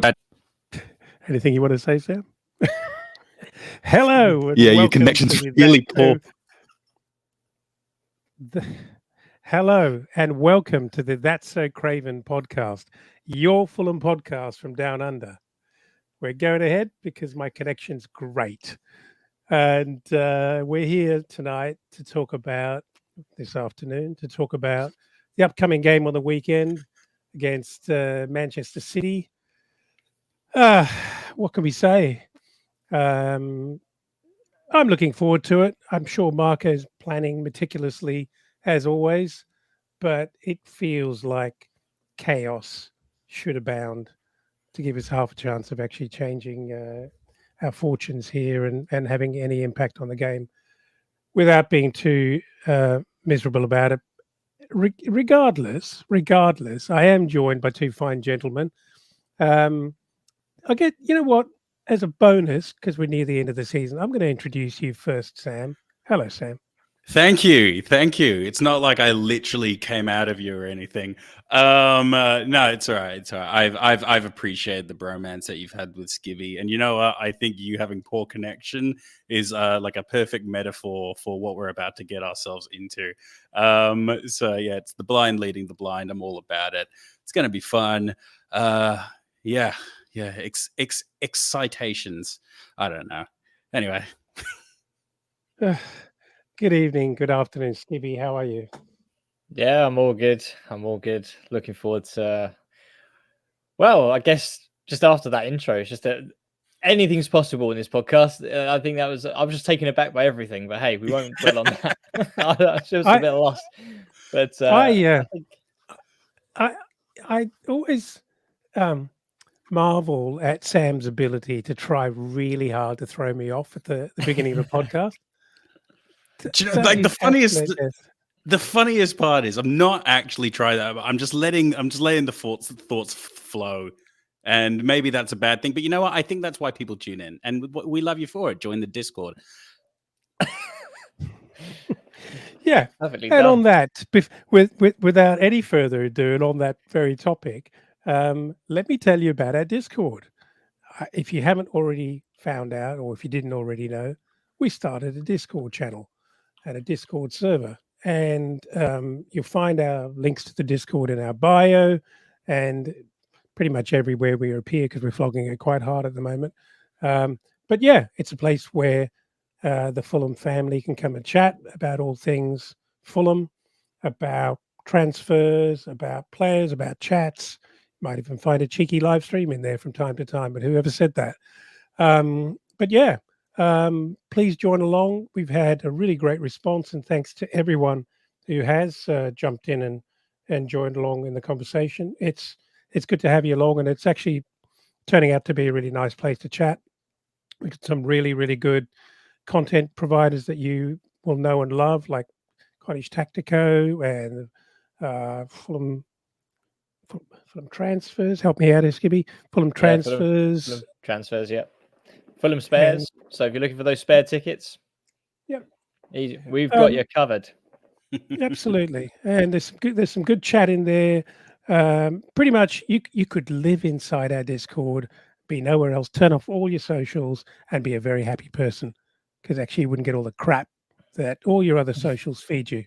That Anything you want to say, Sam? Hello and yeah, your welcome to connection's the really poor. the, Hello and welcome to the That's So Craven podcast, your Fulham podcast from down under. We're going ahead because my connection's great, and we're here tonight to talk about this afternoon to talk about the upcoming game on the weekend against Manchester City. Uh, what can we say? Um, I'm looking forward to it. I'm sure Marco's planning meticulously as always, but it feels like chaos should abound to give us half a chance of actually changing our fortunes here and having any impact on the game without being too miserable about it. Regardless, I am joined by two fine gentlemen. Um, you know what? As a bonus, because we're near the end of the season, I'm going to introduce you first, Sam. Hello, Sam. Thank you, thank you. It's not like I literally came out of you or anything. No, it's all right. It's all right. I've appreciated the bromance that you've had with Skivvy, and you know what? I think you having poor connection is like a perfect metaphor for what we're about to get ourselves into. So yeah, it's the blind leading the blind. I'm all about it. It's gonna be fun. Yeah, yeah. Excitations. I don't know. Anyway. Uh, Good evening, good afternoon, Skibby. How are you? Yeah, I'm all good. I'm all good. Looking forward to. Well, I guess just after that intro, it's just that anything's possible in this podcast. I think that was. I was just taken aback by everything, but hey, we won't dwell on that. I was just a I bit lost, but I I think I I always um, marvel at Sam's ability to try really hard to throw me off at the beginning of a podcast. Do you know, That like is absolute. the funniest part is I'm not actually trying that. I'm just letting the thoughts flow, and maybe that's a bad thing. But you know what? I think that's why people tune in, and we love you for it. Join the Discord. Yeah, perfectly and done. on that, without any further ado, and on that very topic, let me tell you about our Discord. If you haven't already found out, or if you didn't already know, we started a Discord channel and a Discord server. And you'll find our links to the Discord in our bio and pretty much everywhere we appear because we're flogging it quite hard at the moment. But yeah, it's a place where the Fulham family can come and chat about all things Fulham, about transfers, about players, about chats. Might even find a cheeky live stream in there from time to time, but whoever said that? But yeah, please join along. We've had a really great response, and thanks to everyone who has jumped in and joined along in the conversation. It's good to have you along, and it's actually turning out to be a really nice place to chat. We've got some really good content providers that you will know and love, like Cottage Tactico and Fulham Fulham Transfers. Help me out, Skibby. Fulham Yeah, Fulham Transfers transfers. Yeah, Fulham and spares. So if you're looking for those spare tickets, yeah, we've got um, you covered. absolutely. And there's some good chat in there. Pretty much, you could live inside our Discord, be nowhere else, turn off all your socials, and be a very happy person because actually you wouldn't get all the crap that all your other socials feed you.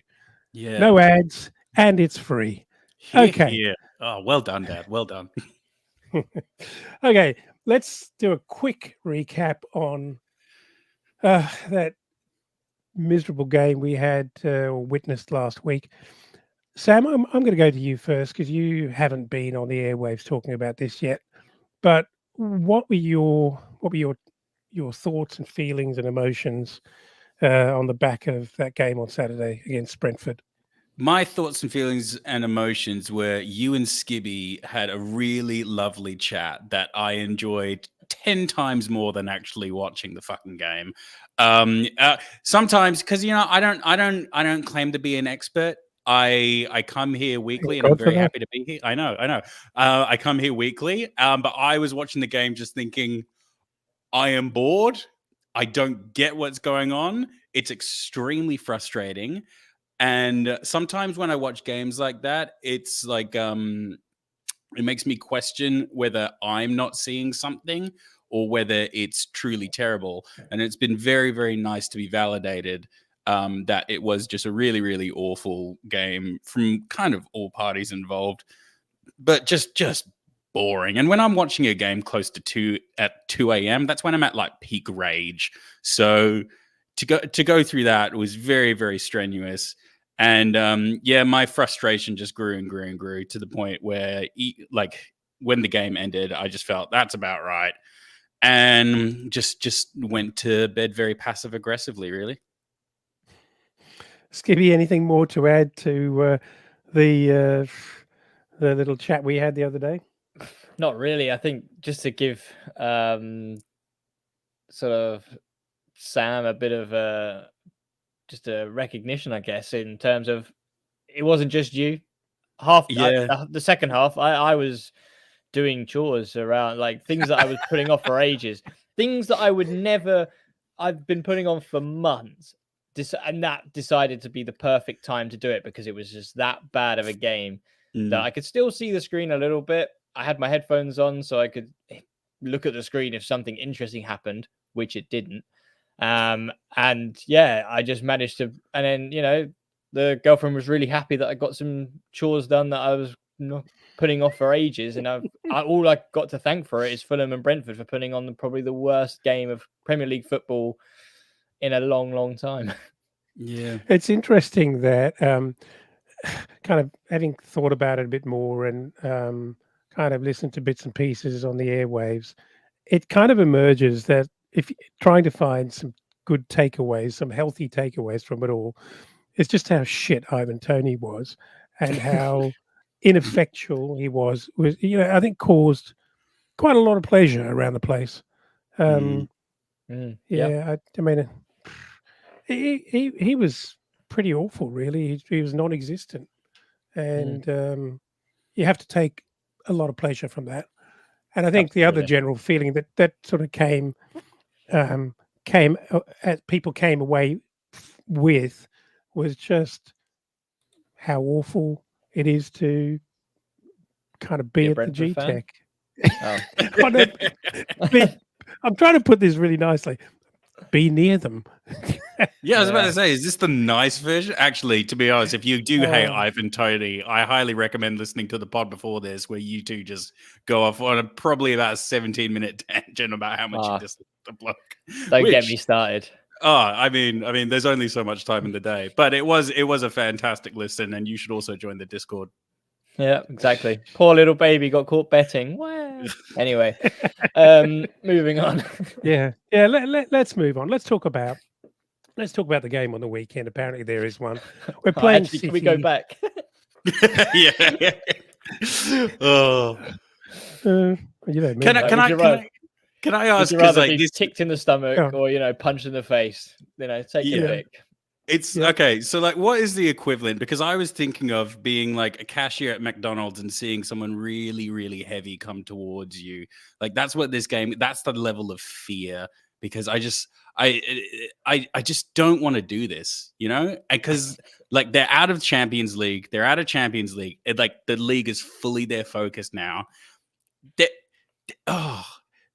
Yeah. No ads, and it's free. Here, Okay. here. Oh, well done, Dad. Well done. Okay, let's do a quick recap on that miserable game we had or witnessed last week. Sam, I'm going to go to you first because you haven't been on the airwaves talking about this yet. But what were your thoughts and feelings and emotions on the back of that game on Saturday against Brentford? My thoughts and feelings and emotions were you and Skibby had a really lovely chat that I enjoyed 10 times more than actually watching the fucking game. Sometimes because I don't claim to be an expert. I come here Thank weekly and I'm God for very that. happy to be here. I know. I come here weekly, but I was watching the game just thinking I am bored. I don't get what's going on. It's extremely frustrating. And sometimes when I watch games like that, it's like it makes me question whether I'm not seeing something or whether it's truly terrible. And it's been very, very nice to be validated that it was just a really, really awful game from kind of all parties involved, but just boring. And when I'm watching a game close to 2 a.m., that's when I'm at like peak rage. So to go through that was very, very strenuous. And yeah, my frustration just grew and grew and grew to the point where, like, when the game ended, I just felt that's about right, and just went to bed very passive aggressively. Really, Skibby, anything more to add to the little chat we had the other day? Not really. I think just to give sort of Sam a bit of just a recognition, I guess, in terms of it wasn't just you. yeah, The second half, I was doing chores around, like, things that I was putting off for ages, things that I would never. I've been putting on for months, and that decided to be the perfect time to do it because it was just that bad of a game that I could still see the screen a little bit. I had my headphones on so I could look at the screen if something interesting happened, which it didn't. And yeah, I just managed to, and then, the girlfriend was really happy that I got some chores done that I was not putting off for ages. And all I got to thank for it is Fulham and Brentford for putting on probably the worst game of Premier League football in a long, long time. yeah, It's interesting that kind of having thought about it a bit more and kind of listened to bits and pieces on the airwaves, it kind of emerges that if trying to find some good takeaways, some healthy takeaways from it all, it's just how shit Ivan Toney was and how ineffectual he was, I think caused quite a lot of pleasure around the place. Yeah. Yeah, I mean, he was pretty awful, really. He was non-existent, and you have to take a lot of pleasure from that. And I think the other Absolutely. general feeling that sort of came as people came away with was just how awful it is to kind of Be be a at the Brentford G fan? Tech. Oh. Oh, no, I'm trying to put this really nicely. Be near them. Yeah, I was about Yeah. to say, is this the nice version? Actually, to be honest, if you do hate Ivan Toney, I highly recommend listening to the pod before this, where you two just go off on probably about a 17-minute tangent about how much you dislike the bloke. Don't get me started. I mean, there's only so much time in the day, but it was a fantastic listen, and you should also join the Discord. Yeah, exactly. Poor little baby got caught betting. Well, anyway, moving on. Yeah. Let's move on. Let's talk about the game on the weekend. Apparently, there is one. We're playing Actually, City. can we go back? Yeah. Oh. Can I ask? Would you Because rather like be this, kicked in the stomach or punched in the face? Take a pick. it's okay. So, like, what is the equivalent? Because I was thinking of being like a cashier at McDonald's and seeing someone really, really heavy come towards you. Like, that's what this game. That's the level of fear. Because I just don't want to do this, because like they're out of Champions League. They're out of Champions League. Like the league is fully their focus now. They're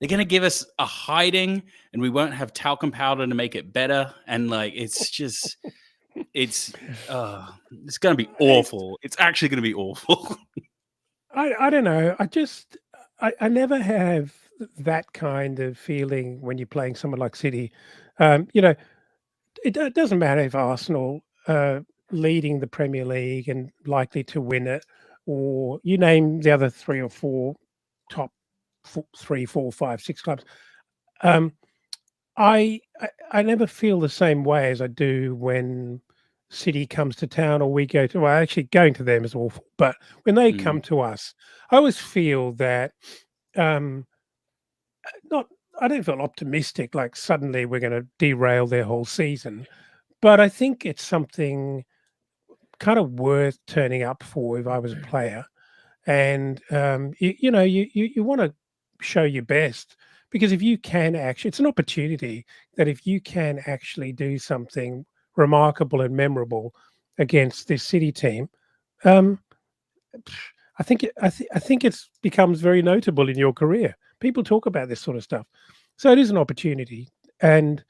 going to give us a hiding, and we won't have talcum powder to make it better. And like, it's just, it's going to be awful. It's actually going to be awful. I don't know. I never have that kind of feeling when you're playing someone like City. It doesn't matter if Arsenal leading the Premier League and likely to win it, or you name the other three or four top 3, 4, 5, 6 clubs. I never feel the same way as I do when City comes to town or we go to. Well, actually, going to them is awful, but when they come to us, I always feel that not. I don't feel optimistic, like suddenly we're going to derail their whole season, but I think it's something kind of worth turning up for if I was a player. And you want to show your best, because if you can actually, it's an opportunity that if you can actually do something remarkable and memorable against this City team, I think it's becomes very notable in your career. People talk about this sort of stuff, so it is an opportunity. And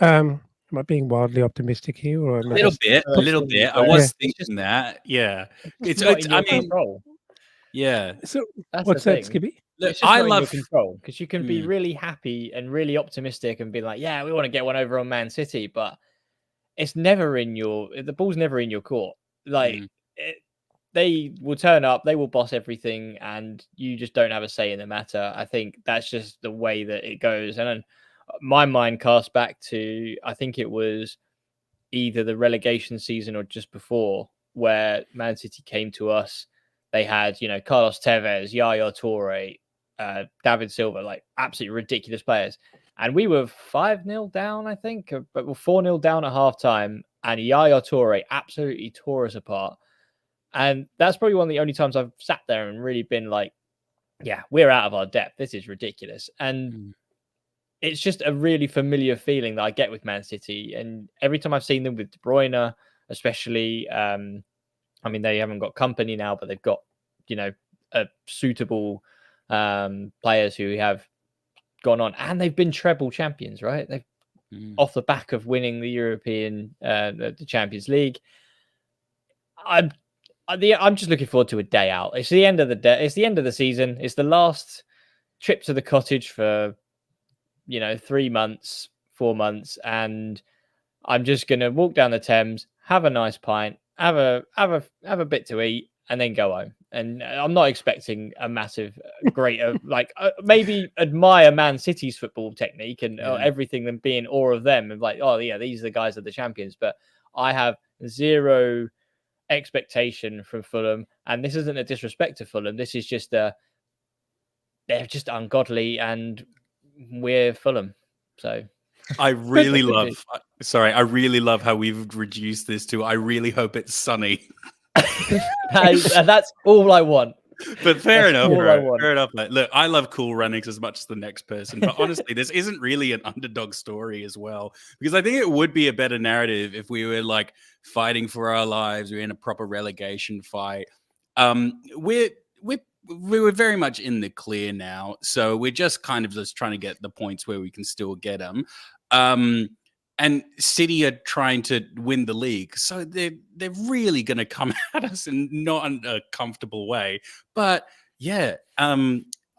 am I being wildly optimistic here, or am A I little just bit, a little Direction bit. I where yeah? was it's just thinking that. Yeah. just not It's. in I your mean, control. yeah. So That's the what's that, thing. Skippy? Look, It's just I not in your love. control because you can be Mm, really happy and really optimistic and be like, yeah, we want to get one over on Man City, but it's never in your the ball's never in your court. Like mm, it, they will turn up, they will boss everything, and you just don't have a say in the matter. I think that's just the way that it goes. And then my mind cast back to I think it was either the relegation season or just before, where Man City came to us. They had, Carlos Tevez, Yaya Toure, David Silva, like absolutely ridiculous players. And we were 5-0 down, I think, but we're 4-0 down at half time. And Yaya Toure absolutely tore us apart. And that's probably one of the only times I've sat there and really been like, yeah, we're out of our depth. This is ridiculous. And mm. it's just a really familiar feeling that I get with Man City. And every time I've seen them with De Bruyne, especially, I mean, they haven't got company now, but they've got, a suitable players who have gone on and they've been treble champions, right? They've Mm. off the back of winning the European, the Champions League. I'm, I'm just looking forward to a day out. It's the end of the day. It's the end of the season. It's the last trip to the cottage for 3 months, 4 months, and I'm just gonna walk down the Thames, have a nice pint, have a bit to eat, and then go home. And I'm not expecting a massive, great, like maybe admire Man City's football technique and Yeah. everything, and be in awe of them, and like, oh yeah, these are the guys that are the champions. But I have zero expectation from Fulham, and this isn't a disrespect to Fulham. This is just they're just ungodly, and we're Fulham. So I But really love. Sorry, I really love how we've reduced this to. I really hope it's sunny. that's all I want. But fair That's enough, all I bro. want. Fair enough. Mate. Look, I love cool runnings as much as the next person, but honestly, this isn't really an underdog story as well. Because I think it would be a better narrative if we were like fighting for our lives, we're in a proper relegation fight. We're we were very much in the clear now, so we're just kind of just trying to get the points where we can still get them. Um, and City are trying to win the league, so they're really going to come at us in not in a comfortable way. But yeah,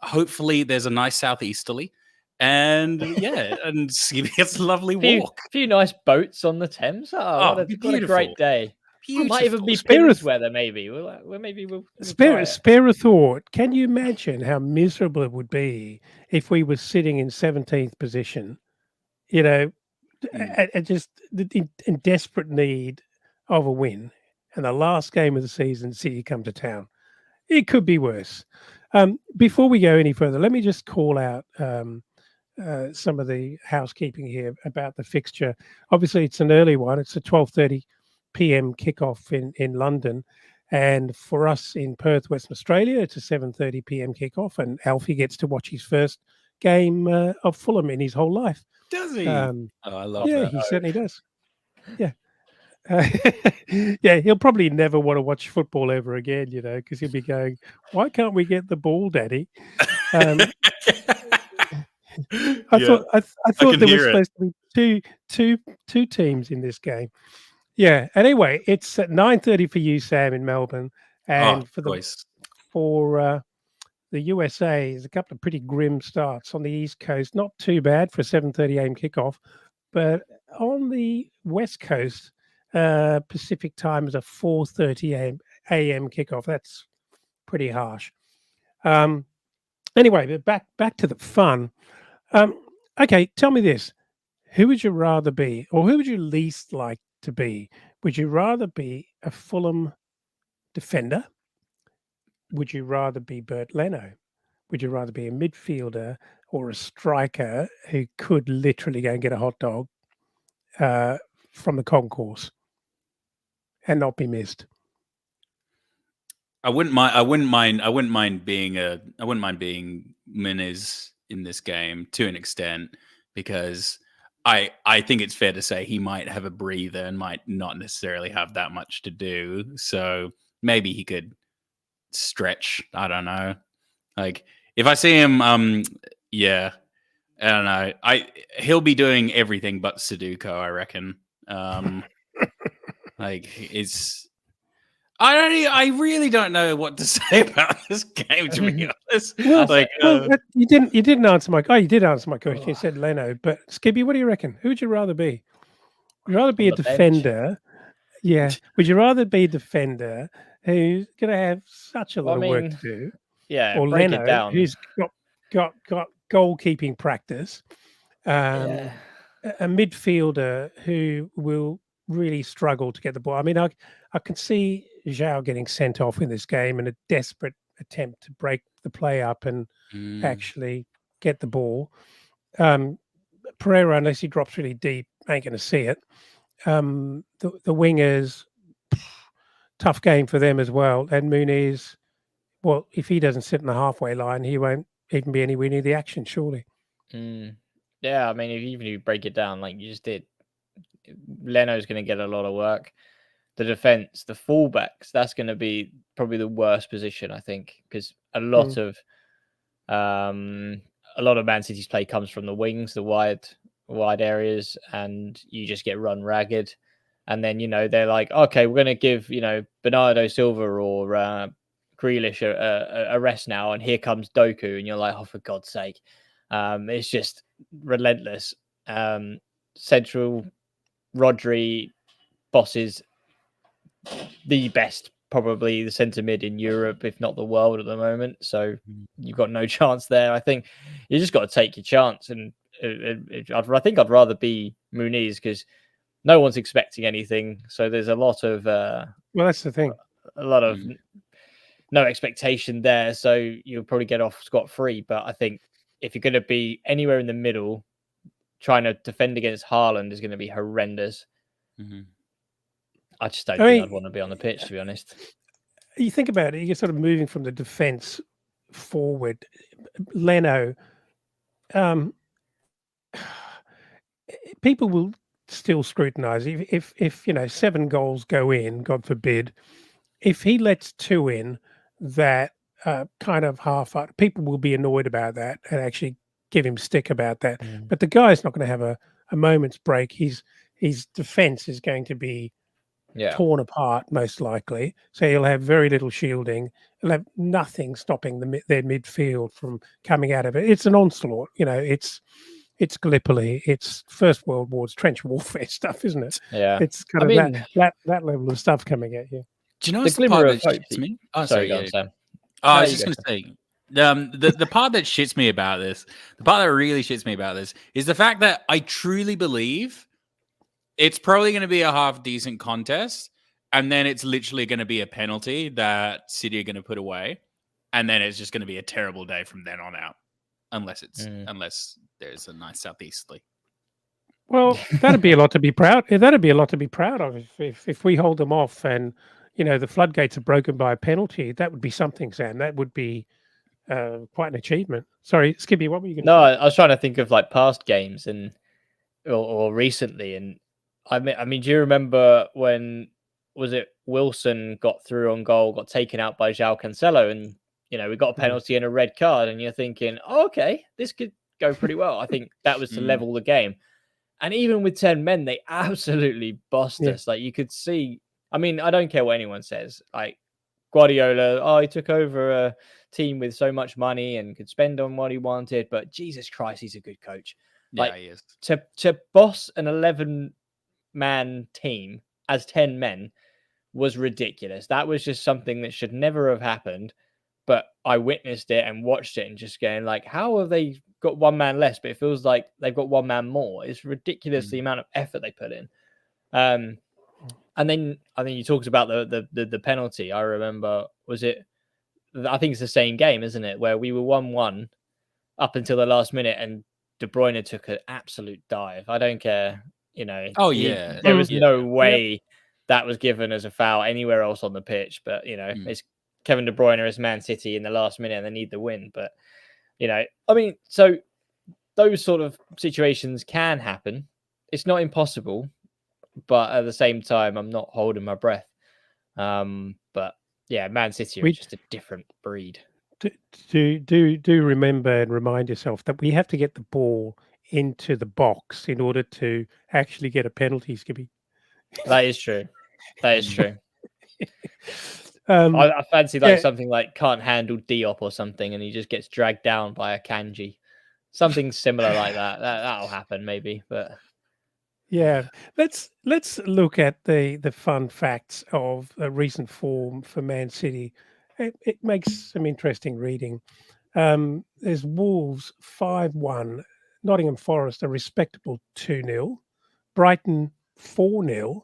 hopefully there's a nice southeasterly, and yeah, and it's a lovely walk. Few nice boats on the Thames. Oh, Oh, it'd be what a great beautiful, day. Might even beautiful. be spare a Pins th- weather. Maybe we'll try spare it. spare a thought. Can you imagine how miserable it would be if we were sitting in 17th position? You know, Mm. just in desperate need of a win, and the last game of the season, City come to town. It could be worse. Before we go any further, let me just call out some of the housekeeping here about the fixture. Obviously, it's an early one. It's a 12:30 p.m. kickoff in London, and for us in Perth, Western Australia, it's a 7:30 p.m. kickoff. And Alfie gets to watch his first game of Fulham in his whole life. Does he? Um, Oh, I love yeah, that. he certainly does. Yeah. Uh, yeah, he'll probably never want to watch football ever again, because he'll be going, "Why can't we get the ball, Daddy?" Um, I Yeah, thought I, th- I I thought can there was hear it. supposed to be two teams in this game. Yeah. Anyway, it's at 9:30 for you, Sam, in Melbourne, Oh, and of course. for the USA, there's a couple of pretty grim starts on the East Coast. Not too bad for a 7:30 a.m. kickoff, but on the West Coast, Pacific time is a 4:30 a.m. kickoff. That's pretty harsh. Um, anyway, but back to the fun. Um, okay, tell me this: who would you rather be, or who would you least like to be? Would you rather be a Fulham defender? Would you rather be Bert Leno? Would you rather be a midfielder or a striker who could literally go and get a hot dog uh, from the concourse and not be missed? I wouldn't mind. I wouldn't mind. I wouldn't mind being a. I wouldn't mind being Muniz in this game to an extent because I think it's fair to say he might have a breather and might not necessarily have that much to do. So maybe he could stretch. I don't know. Like if I see him, yeah, I don't know. He'll be doing everything but Sudoku, I reckon. Like it's. I really don't know what to say about this game, to be honest. Well, Like, you didn't answer my. Oh, you did answer my question. You said Leno, but Skibby, what do you reckon? Who would you rather be? Would you rather be a On the bench. defender? Yeah. Would you rather be a defender who's going to have such a lot of work to do, Yeah, or break it Leno, down. who's got goalkeeping practice, a midfielder who will really struggle to get the ball? I mean, I can see Zhao getting sent off in this game in a desperate attempt to break the play up and actually get the ball. Pereira, unless he drops really deep, ain't going to see it. The wingers, tough game for them as well. And Muniz, well, if he doesn't sit in the halfway line, he won't even be anywhere near the action, surely. Yeah, I mean, even if you break it down like you just did, Leno's going to get a lot of work. The defense, the fullbacks, that's going to be probably the worst position, I think, because a lot of Man City's play comes from the wings, the wide areas, and you just get run ragged. And then they're like, okay, we're going to give Bernardo Silva or Grealish a rest now, and here comes Doku, and you're like, oh, for God's sake, it's just relentless. Central Rodri bosses the best, probably the centre mid in Europe, if not the world at the moment. So you've got no chance there. I think you just got to take your chance. And I think I'd rather be Muniz because no one's expecting anything. So there's a lot of well, that's the thing. A lot of no expectation there. So you'll probably get off scot-free. But I think if you're going to be anywhere in the middle, trying to defend against Haaland is going to be horrendous. I just don't think I'd want to be on the pitch, to be honest. You think about it, you're sort of moving from the defence forward. Leno, people will still scrutinise if 7 goals go in, God forbid. If he lets 2 in, that kind of half, people will be annoyed about that and actually give him stick about that. But the guy's not going to have a moment's break. His defence is going to be torn apart, most likely. So he'll have very little shielding. He'll have nothing stopping their midfield from coming out of it. It's an onslaught. It's Gallipoli. It's First World War. It's trench warfare stuff, isn't it? Yeah. It's kind of that level of stuff coming at you. Do you know what's the part that shits me? Oh, sorry, go on, Sam. I was just going to say, the part that shits me about this, the part that really shits me about this is the fact that I truly believe it's probably going to be a half decent contest, and then it's literally going to be a penalty that City are going to put away, and then it's just going to be a terrible day from then on out, unless there's a nice southeasterly. Well, that'd be a lot to be proud. That'd be a lot to be proud of if we hold them off and the floodgates are broken by a penalty. That would be something, Sam. That would be quite an achievement. Sorry, Skippy, what were you going to say? No, I was trying to think of like past games or recently, and I mean, do you remember when was it Wilson got through on goal, got taken out by João Cancelo, and we got a penalty and a red card, and you're thinking, oh, okay, this could go pretty well. I think that was to level the game. And even with 10 men, they absolutely bossed us. Like you could see. I mean, I don't care what anyone says. Like Guardiola, he took over a team with so much money and could spend on what he wanted. But Jesus Christ, he's a good coach. Like, he is. To boss an 11-man team as 10 men was ridiculous. That was just something that should never have happened. But I witnessed it and watched it and just going like, how have they got 1 man less? But it feels like they've got 1 man more. It's ridiculous the amount of effort they put in. And then you talked about the penalty. I remember, I think it's the same game, isn't it? Where we were 1-1 up until the last minute and De Bruyne took an absolute dive. I don't care. There was no way that was given as a foul anywhere else on the pitch. But, it's Kevin De Bruyne as Man City in the last minute and they need the win. But, I mean, so those sort of situations can happen. It's not impossible, but at the same time, I'm not holding my breath. But Yeah, Man City are We just a different breed. do remember and remind yourself that we have to get the ball into the box in order to actually get a penalty, Skippy. That is true. That is Mm. true. Um, I fancy like yeah, something like can't handle Diop or something, and he just gets dragged down by a Kanji. Something similar like that. That'll happen maybe, but yeah. Let's look at the fun facts of a recent form for Man City. It makes some interesting reading. There's Wolves 5-1, Nottingham Forest a respectable 2-0, Brighton 4-0,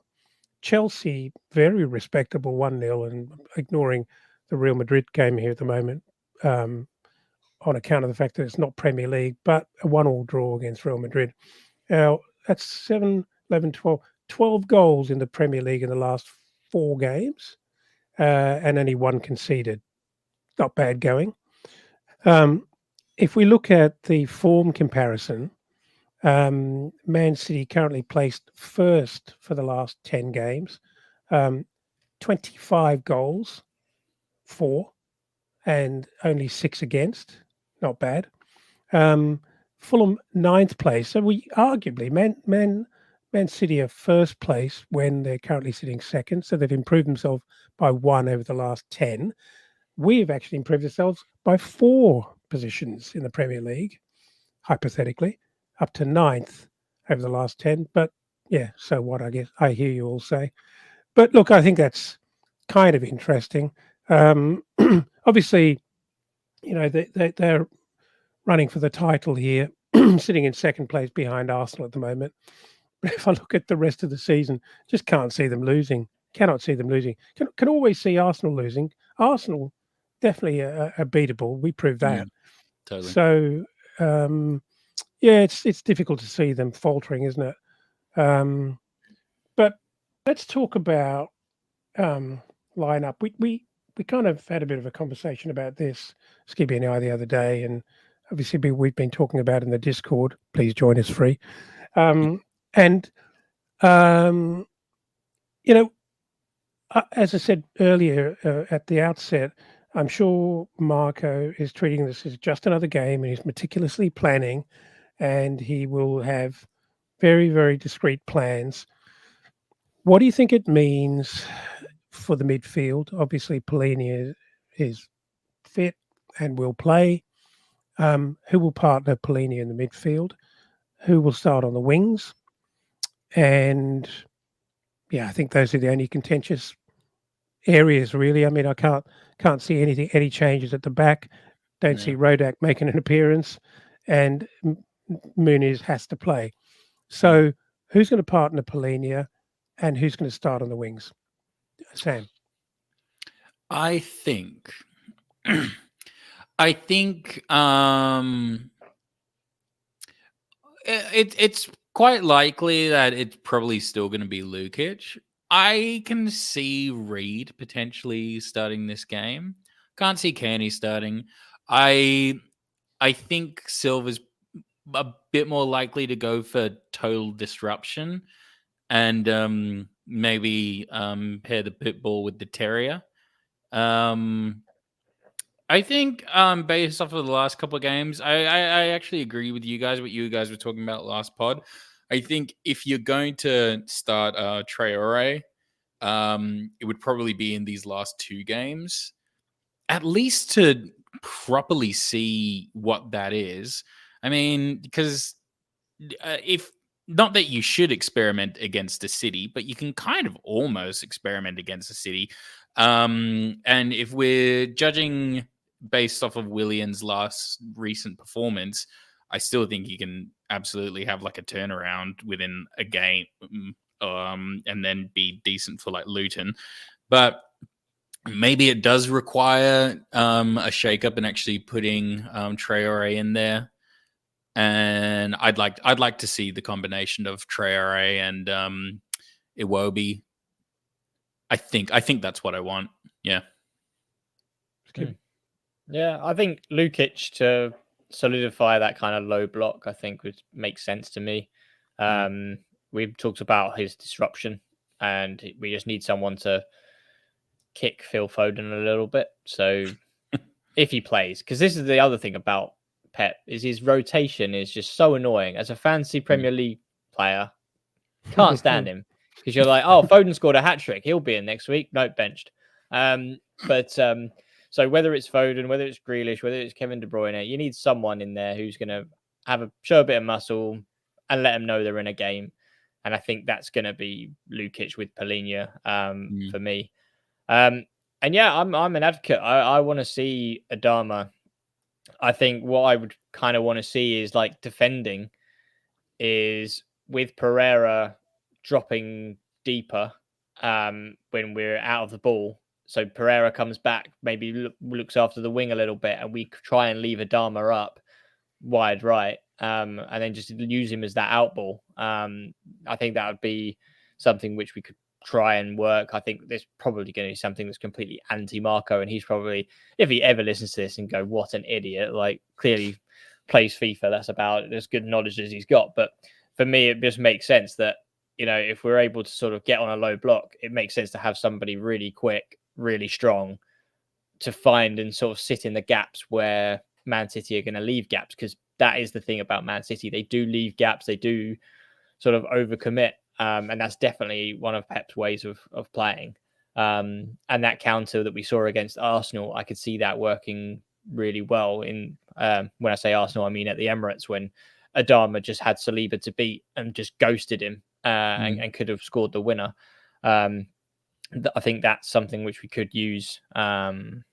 Chelsea very respectable 1-0, and ignoring the Real Madrid game here at the moment, on account of the fact that it's not Premier League, but a 1-1 draw against Real Madrid. Now, that's 7, 11, 12, 12 goals in the Premier League in the last 4 games, and only 1 conceded. Not bad going. If we look at the form comparison, Man City currently placed first for the last 10 games, 25 goals for, and only 6 against. Not bad. Fulham 9th place. So we arguably Man City are first place when they're currently sitting second. So they've improved themselves by 1 over the last 10. We've actually improved ourselves by 4 positions in the Premier League, hypothetically, up to 9th over the last 10. But yeah, so what, I guess I hear you all say. But look, I think that's kind of interesting. Obviously, they're running for the title here, sitting in second place behind Arsenal at the moment. But if I look at the rest of the season, just can't see them losing. Cannot see them losing. Can always see Arsenal losing. Arsenal definitely are beatable. We proved Yeah, that. totally. So yeah, it's difficult to see them faltering, isn't it? But let's talk about lineup. We kind of had a bit of a conversation about this, Skippy and I, the other day, and obviously we've been talking about it in the Discord. Please join us free. And um, you know, as I said earlier at the outset, I'm sure Marco is treating this as just another game, and he's meticulously planning, and he will have very, very discreet plans. What do you think it means for the midfield? Obviously, Polini is fit and will play. Who will partner Polini in the midfield? Who will start on the wings? And yeah, I think those are the only contentious areas, really. I mean, I can't see any changes at the back. Don't see Yeah. Rodak making an appearance, and Muniz has to play. Mm. So, who's going to partner Polinia, and who's going to start on the wings? Sam. I think I think it's quite likely that it's probably still going to be Lukic. I can see Reed potentially starting this game. Can't see Kearney starting. I I think Silva's a bit more likely to go for total disruption and maybe pair the pit bull with the terrier. Um, I think based off of the last couple of games, I actually agree with you guys. What you guys were talking about last pod. I think if you're going to start Traore, it would probably be in these last 2 games, at least to properly see what that is. I mean, because if not that you should experiment against a city, but you can kind of almost experiment against a city. And if we're judging based off of Willian's last recent performance, I still think he can absolutely have like a turnaround within a game, and then be decent for like Luton. But maybe it does require a shakeup and actually putting Traore in there. And I'd like to see the combination of Traore and Iwobi. I think that's what I want. Yeah. Yeah, I think Lukic to solidify that kind of low block, I think would make sense to me. We've talked about his disruption, and we just need someone to kick Phil Foden a little bit. So if he plays, because this is the other thing about Pep, is his rotation is just so annoying. As a fantasy Premier League player, can't stand him, because you're like, oh, Foden scored a hat trick, he'll be in next week. No, benched. So whether it's Foden, whether it's Grealish, whether it's Kevin De Bruyne, you need someone in there who's going to show a bit of muscle and let them know they're in a game. And I think that's going to be Lukic with Palhinha for me. And yeah, I'm an advocate. I want to see Adama. I think what I would kind of want to see is like defending is with Pereira dropping deeper when we're out of the ball. So Pereira comes back, maybe looks after the wing a little bit, and we try and leave Adama up wide right, and then just use him as that out ball. I think that would be something which we could try and work. I think there's probably going to be something that's completely anti-Marco, and he's probably, if he ever listens to this and go, what an idiot, like clearly plays FIFA, that's about it, as good knowledge as he's got. But for me, it just makes sense that, you know, if we're able to sort of get on a low block, it makes sense to have somebody really quick, really strong to find and sort of sit in the gaps where Man City are going to leave gaps, because that is the thing about Man City. They do leave gaps. They do sort of overcommit. And that's definitely one of Pep's ways of playing. And that counter that we saw against Arsenal, I could see that working really well in, when I say Arsenal, I mean at the Emirates, when Adama just had Saliba to beat and just ghosted him and could have scored the winner. I think that's something which we could use for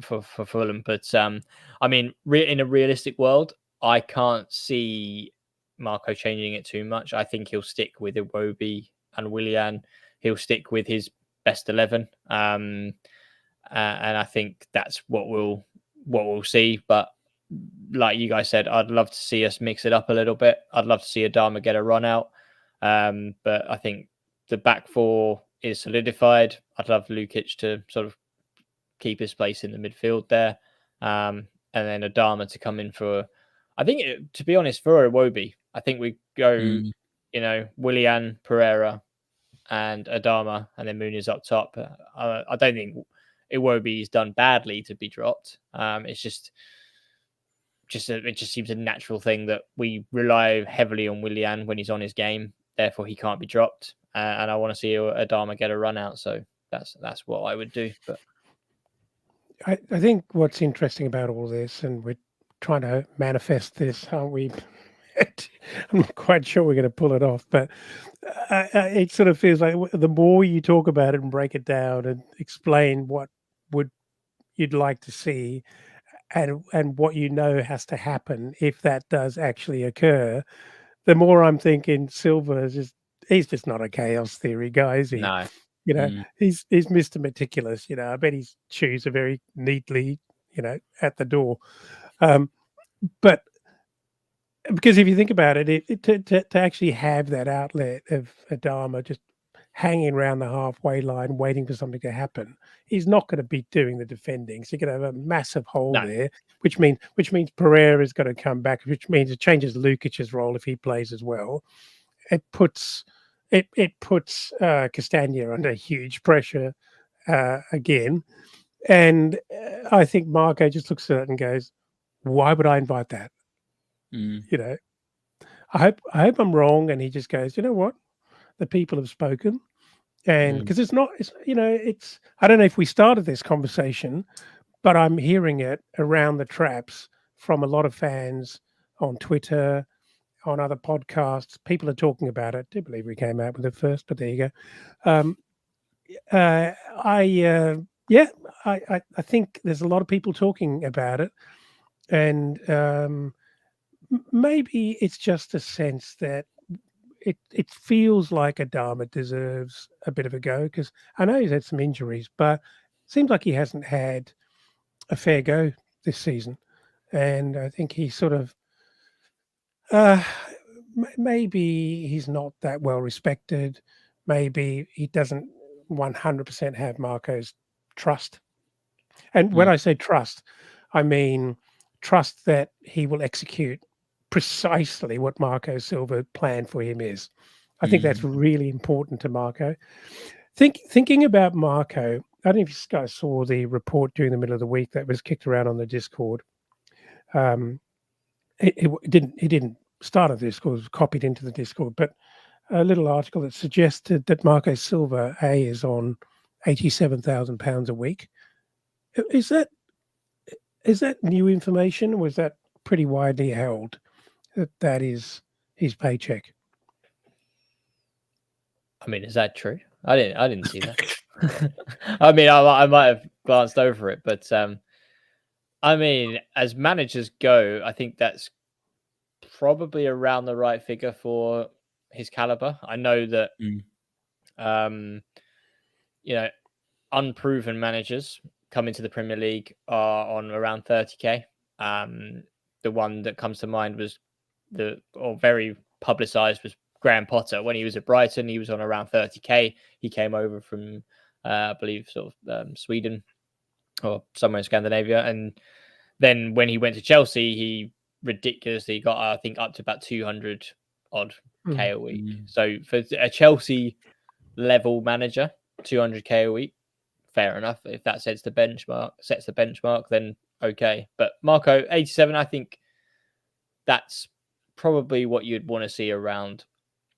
Fulham. But I mean, in a realistic world, I can't see Marco changing it too much. I think he'll stick with Iwobi and Willian. He'll stick with his best 11, and I think that's what we'll see. But like you guys said, I'd love to see us mix it up a little bit. I'd love to see Adama get a run out, but I think the back four is solidified. I'd love Lukic to sort of keep his place in the midfield there, and then Adama to come in for, I think, to be honest, for Iwobi, I think we go, you know, Willian, Pereira, and Adama, and then Muniz up top. I don't think Iwobi's done badly to be dropped. It's just it just seems a natural thing that we rely heavily on Willian when he's on his game. Therefore, he can't be dropped. And I want to see Adama get a run out. So that's what I would do. But I think what's interesting about all this, and we're trying to manifest this, aren't we? I'm not quite sure we're going to pull it off, but it sort of feels like the more you talk about it and break it down and explain what you'd like to see and what you know has to happen if that does actually occur, the more I'm thinking Silva is he's just not a chaos theory guy, is he? no. You know, he's Mr. Meticulous. You know, I bet his shoes are very neatly, you know, at the door. But because if you think about it, to actually have that outlet of Adama just hanging around the halfway line, waiting for something to happen, he's not going to be doing the defending. So you're going to have a massive hole there, which means Pereira's got to come back, which means it changes Lukic's role if he plays as well. It puts Castagna under huge pressure again, and I think Marco just looks at it and goes, "Why would I invite that?" You know, I hope I'm wrong, and he just goes, "You know what? The people have spoken," and because it's I don't know if we started this conversation, but I'm hearing it around the traps from a lot of fans on Twitter, on other podcasts. People are talking about it. I do believe we came out with it first, but there you go. I think there's a lot of people talking about it, and maybe it's just a sense that it feels like Adama deserves a bit of a go, because I know he's had some injuries, but it seems like he hasn't had a fair go this season, and I think he sort of maybe he's not that well respected. Maybe he doesn't 100% have Marco's trust. And when I say trust, I mean trust that he will execute precisely what Marco Silva planned for him is. I think that's really important to Marco. Thinking about Marco, I don't know if you guys saw the report during the middle of the week that was kicked around on the Discord. It didn't start on the Discord; it was copied into the Discord. But a little article that suggested that Marco Silva is on £87,000 a week. Is that new information, or was that pretty widely held that is his paycheck? I mean, is that true? I didn't see that. I mean, I might have glanced over it, but I mean, as managers go, I think that's probably around the right figure for his caliber. I know that, you know, unproven managers come into the Premier League are on around 30k. The one that comes to mind was very publicized was Graham Potter. When he was at Brighton, he was on around 30k. He came over from, I believe, sort of Sweden or somewhere in Scandinavia. And then when he went to Chelsea, he ridiculously got, I think, up to about 200 odd K a week. So for a Chelsea level manager, 200k a week, fair enough. If that sets the benchmark, then okay. But Marco, 87, I think that's probably what you'd want to see around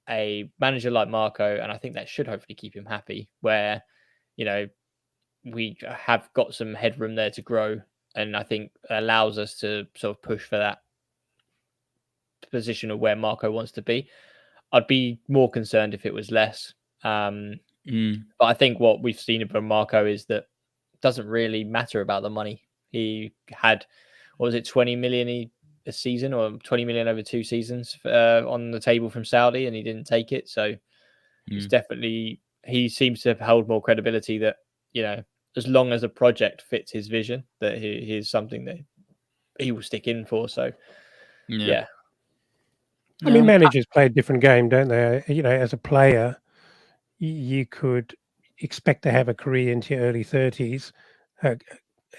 a manager like Marco, and I think that should hopefully keep him happy, where, you know, we have got some headroom there to grow, and I think allows us to sort of push for that position of where Marco wants to be. I'd be more concerned if it was less. But I think what we've seen from Marco is that it doesn't really matter about the money. He had, what was it, 20 million a season, or 20 million over 2 seasons on the table from Saudi, and he didn't take it. So it's definitely, he seems to have held more credibility that, you know, as long as a project fits his vision, that he's something that he will stick in for. So yeah. I mean, managers play a different game, don't they? You know, as a player, you could expect to have a career into your early 30s.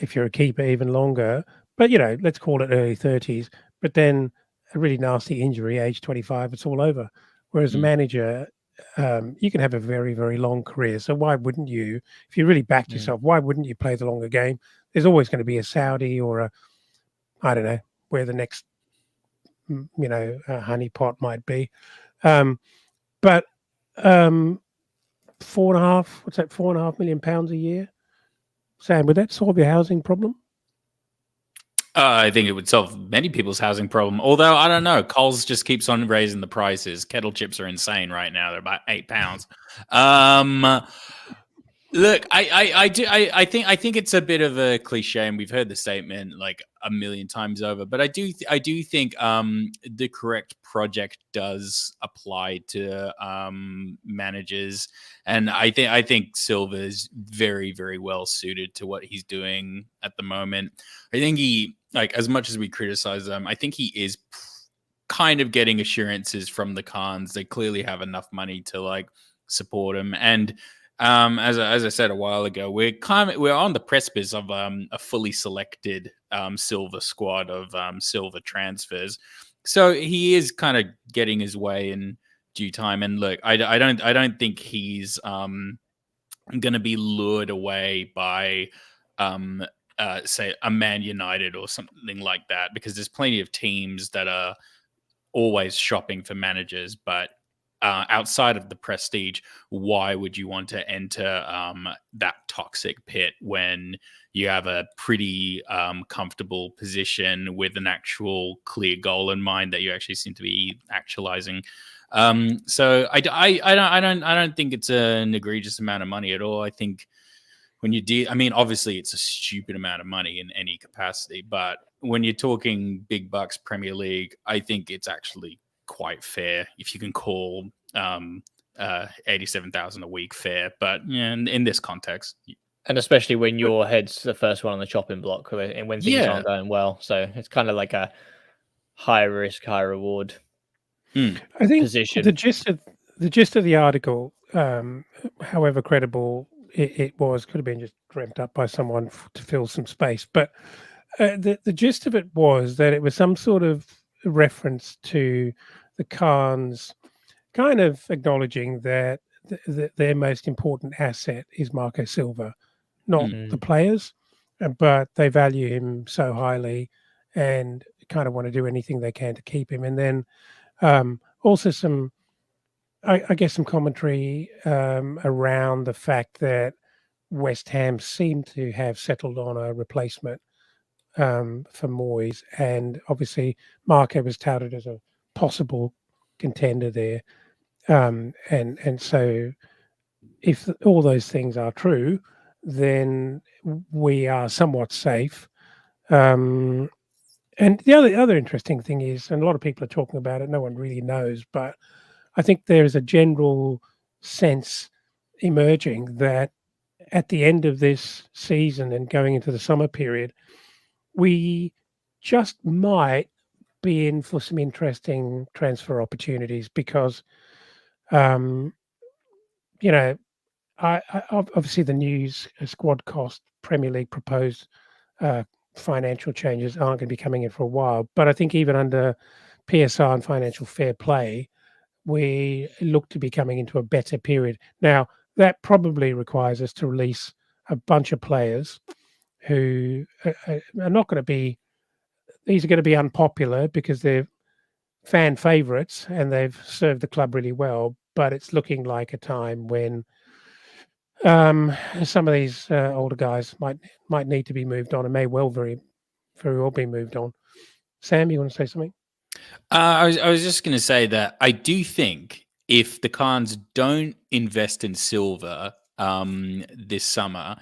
If you're a keeper, even longer. But, you know, let's call it early 30s. But then a really nasty injury, age 25, it's all over. Whereas a manager, you can have a very, very long career. So why wouldn't you, if you really backed yourself, why wouldn't you play the longer game? There's always going to be a Saudi or I don't know, where the next, you know, honeypot might be. But £4.5 £4.5 million a year. Sam, would that solve your housing problem? I think it would solve many people's housing problem. Although I don't know, Coles just keeps on raising the prices. Kettle chips are insane right now; they're about £8. Look, I think it's a bit of a cliche, and we've heard the statement like a million times over. But I do think the correct project does apply to managers, and I think Silva is very, very well suited to what he's doing at the moment. I think he, like, as much as we criticize them, I think he is kind of getting assurances from the Khans. They clearly have enough money to like support him, and as I said a while ago, we're on the precipice of a fully selected Silva squad of Silva transfers. So he is kind of getting his way in due time. And look, I don't think he's going to be lured away by say a Man United or something like that, because there's plenty of teams that are always shopping for managers, but outside of the prestige, why would you want to enter that toxic pit when you have a pretty comfortable position with an actual clear goal in mind that you actually seem to be actualizing? So I don't think it's an egregious amount of money at all. I think when you I mean, obviously it's a stupid amount of money in any capacity, but when you're talking big bucks Premier League, I think it's actually quite fair, if you can call 87,000 a week fair. But yeah, in this context, and especially when your head's the first one on the chopping block, and when things aren't going well, so it's kind of like a high risk, high reward. I think position. the gist of the article, however credible it was, could have been just dreamt up by someone to fill some space. But the gist of it was that it was some sort of reference to the Khans kind of acknowledging that their most important asset is Marco Silva, not Mm. the players, but they value him so highly and kind of want to do anything they can to keep him. And then also some, I guess, some commentary around the fact that West Ham seem to have settled on a replacement for Moyes, and obviously Marco was touted as a possible contender there, and so if all those things are true, then we are somewhat safe. And the other interesting thing is, and a lot of people are talking about it, no one really knows, but I think there is a general sense emerging that at the end of this season and going into the summer period, we just might be in for some interesting transfer opportunities because, um, you know, obviously the news squad cost Premier League proposed uh, financial changes aren't going to be coming in for a while. But I think even under PSR and financial fair play, we look to be coming into a better period. Now, that probably requires us to release a bunch of players who are not going to be, these are going to be unpopular because they're fan favourites and they've served the club really well. But it's looking like a time when some of these older guys might need to be moved on and may well very well be moved on. Sam, you want to say something? I was just going to say that I do think if the Khans don't invest in Silver this summer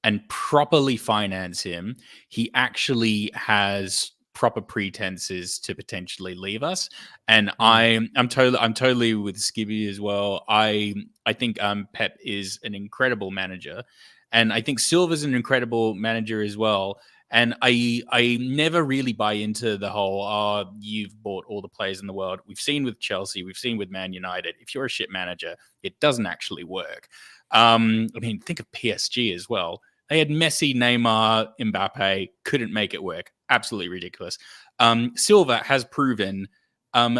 and properly finance him, he actually has proper pretenses to potentially leave us. And I'm totally with Skibby as well. I think Pep is an incredible manager, and I think Silver's an incredible manager as well. And I never really buy into the whole, oh, you've bought all the players in the world. We've seen with Chelsea, we've seen with Man United. If you're a shit manager, it doesn't actually work. I mean, think of PSG as well. They had Messi, Neymar, Mbappe, couldn't make it work. Absolutely ridiculous. Silva has proven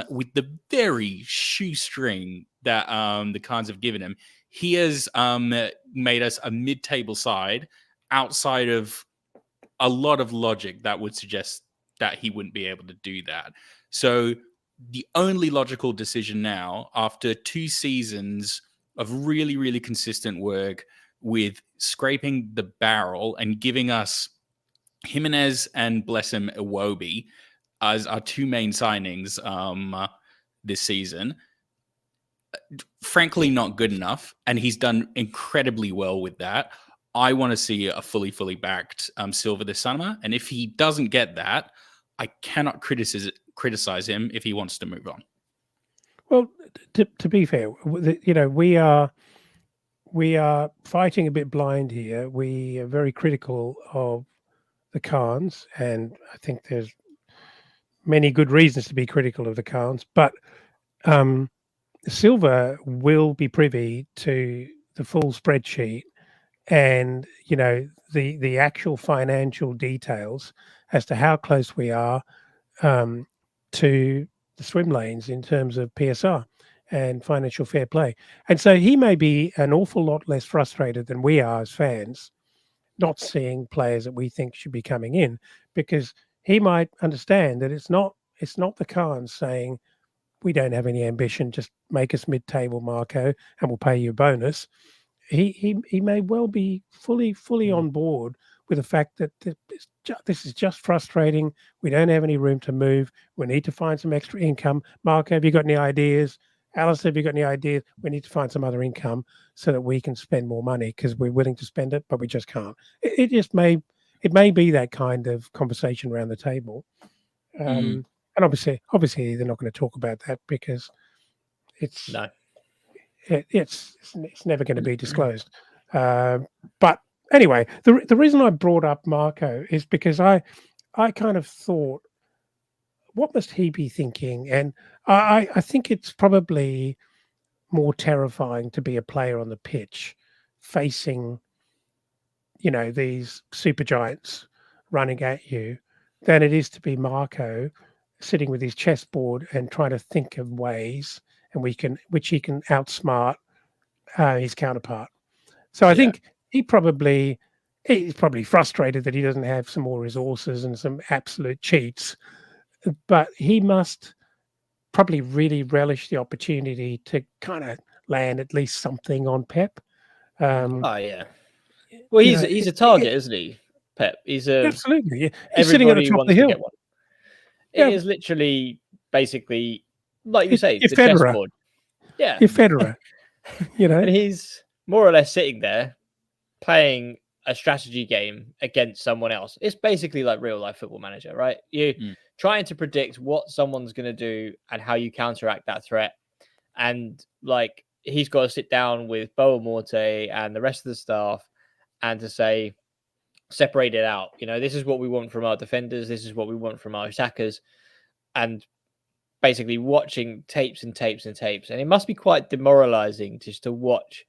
with the very shoestring that the Khans have given him, he has made us a mid-table side outside of a lot of logic that would suggest that he wouldn't be able to do that. So the only logical decision now, after 2 seasons of really, really consistent work with scraping the barrel and giving us Jimenez and Blessem Iwobi as our 2 main signings this season, frankly not good enough, and he's done incredibly well with that. I want to see a fully backed Silva this summer, and if he doesn't get that, I cannot criticize him if he wants to move on. Well, to be fair, you know, we are fighting a bit blind here. We are very critical of the Khans, and I think there's many good reasons to be critical of the Khans, but Silva will be privy to the full spreadsheet and, you know, the actual financial details as to how close we are to the swim lanes in terms of PSR and financial fair play. And so he may be an awful lot less frustrated than we are as fans, not seeing players that we think should be coming in, because he might understand that it's not the Khans saying we don't have any ambition, just make us mid-table, Marco, and we'll pay you a bonus. He may well be fully on board with the fact that this is just frustrating. We don't have any room to move. We need to find some extra income. Marco, have you got any ideas? Alice, have you got any ideas? We need to find some other income so that we can spend more money because we're willing to spend it, but we just can't. It may be that kind of conversation around the table. And obviously they're not going to talk about that because it's never going to be disclosed. But anyway, the reason I brought up Marco is because I kind of thought, what must he be thinking? And I think it's probably more terrifying to be a player on the pitch facing, you know, these super giants running at you than it is to be Marco sitting with his chessboard and trying to think of ways which he can outsmart his counterpart. So I think he's probably frustrated that he doesn't have some more resources and some absolute cheats, but he must probably really relish the opportunity to kind of land at least something on Pep. Oh yeah. Well, he's a target, isn't he, Pep? Absolutely. He's sitting at the everybody top of the wants to hill. get one. Yeah. It is literally basically like you say, You're the Federer. chessboard. Yeah, You're Federer. and he's more or less sitting there playing a strategy game against someone else. It's basically like real life Football Manager, right? You trying to predict what someone's going to do and how you counteract that threat. And like he's got to sit down with Boa Morte and the rest of the staff and to say, separate it out. This is what we want from our defenders. This is what we want from our attackers. And basically watching tapes and tapes and tapes. And it must be quite demoralizing just to watch,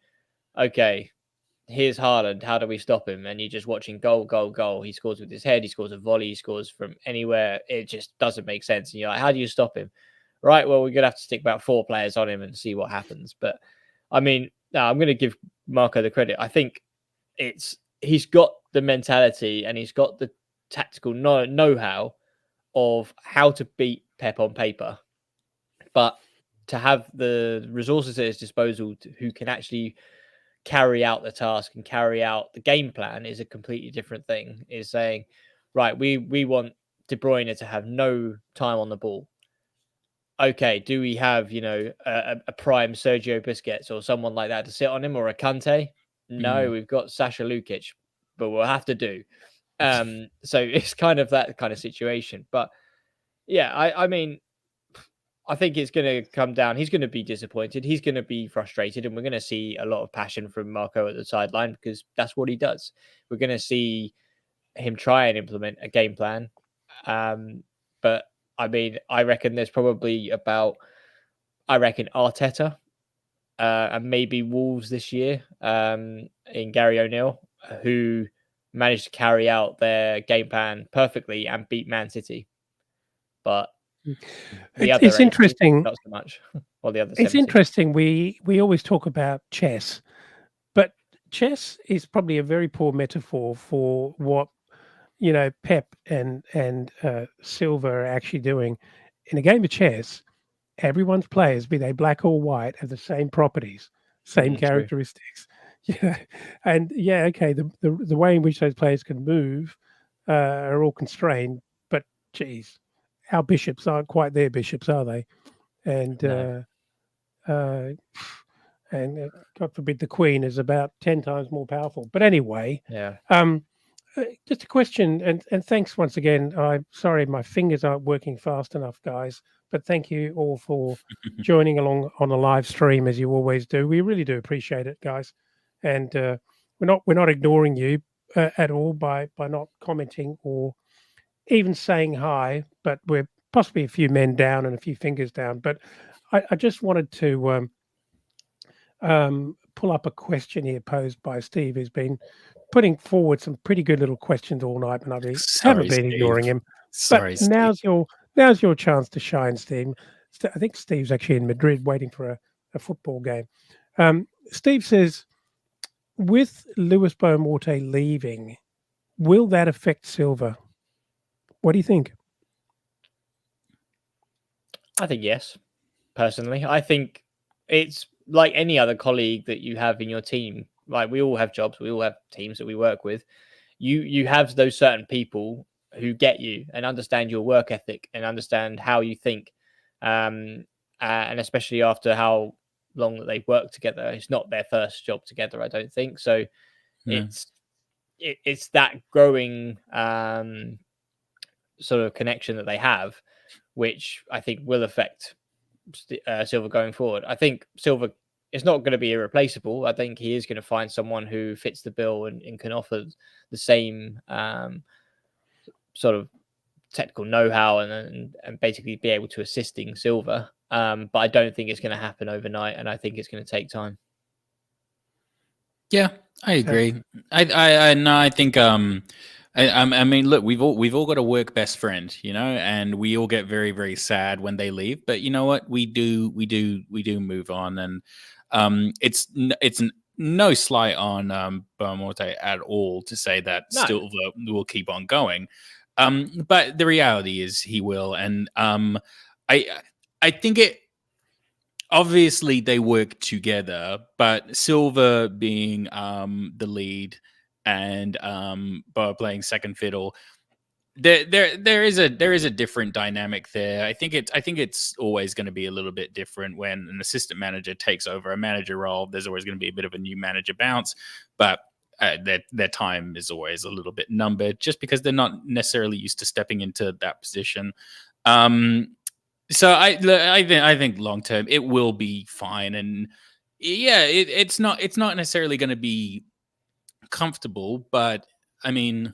okay, here's Haaland. How do we stop him? And you're just watching goal, goal, goal. He scores with his head. He scores a volley. He scores from anywhere. It just doesn't make sense. And you're like, how do you stop him? Right. Well, we're going to have to stick about 4 players on him and see what happens. But I mean, no, I'm going to give Marco the credit. I think he's got the mentality and he's got the tactical know-how of how to beat Pep on paper. But to have the resources at his disposal who can actually carry out the task and carry out the game plan is a completely different thing. Is saying, right, we want De Bruyne to have no time on the ball. Okay, do we have a prime Sergio Busquets or someone like that to sit on him, or a Kante? No, we've got Sasha Lukic, but we'll have to do. So it's kind of that kind of situation. But yeah, I mean, I think it's going to come down. He's going to be disappointed. He's going to be frustrated. And we're going to see a lot of passion from Marco at the sideline because that's what he does. We're going to see him try and implement a game plan. But I mean, I reckon there's probably Arteta and maybe Wolves this year in Gary O'Neill, who managed to carry out their game plan perfectly and beat Man City. But it's interesting. Not so much. Well, the other. It's 70. interesting. We always talk about chess, but chess is probably a very poor metaphor for what Pep and Silva are actually doing. In a game of chess, everyone's players, be they black or white, have the same properties, same characteristics. And okay, the way in which those players can move are all constrained. But geez, our bishops aren't quite their bishops, are they? And and God forbid the Queen is about 10 times more powerful. But anyway, just a question, and thanks once again. I'm sorry my fingers aren't working fast enough, guys. But thank you all for joining along on the live stream as you always do. We really do appreciate it, guys. And we're not ignoring you at all by not commenting or even saying hi. But we're possibly a few men down and a few fingers down. But I just wanted to pull up a question here posed by Steve, who's been putting forward some pretty good little questions all night, and I haven't been ignoring him. Sorry, but now's your chance to shine, Steve. I think Steve's actually in Madrid waiting for a football game. Steve says, with Luis Boamorte leaving, will that affect Silva? What do you think? I think yes. Personally, I think it's like any other colleague that you have in your team. Like, we all have jobs, we all have teams that we work with. You have those certain people who get you and understand your work ethic and understand how you think, and especially after how long that they've worked together. It's not their first job together, I don't think. So it's that growing sort of connection that they have, which I think will affect Silva going forward. I think Silva is not going to be irreplaceable. I think he is going to find someone who fits the bill and can offer the same sort of technical know-how and basically be able to assisting Silva. But I don't think it's going to happen overnight, and I think it's going to take time. Yeah, I agree. I think I mean, look, we've all got a work best friend, you know, and we all get very, very sad when they leave. But you know what? We do move on, and it's no slight on Beaumonte at all to say that No, Silva will keep on going. But the reality is he will, and I I think it obviously they work together, but Silva being the lead and Boa playing second fiddle, there is a different dynamic there. I think it's always going to be a little bit different when an assistant manager takes over a manager role. There's always going to be a bit of a new manager bounce, but their time is always a little bit numbered just because they're not necessarily used to stepping into that position. Um, so I think long term it will be fine, and yeah, it's not necessarily going to be comfortable, but I mean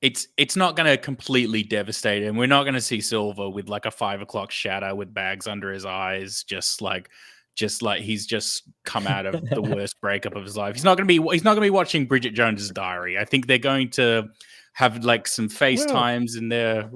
it's not going to completely devastate him. We're not going to see Silva with like a 5 o'clock shadow with bags under his eyes, just like he's just come out of the worst breakup of his life. He's not going to be watching Bridget Jones's Diary. I think they're going to have like some FaceTimes in there.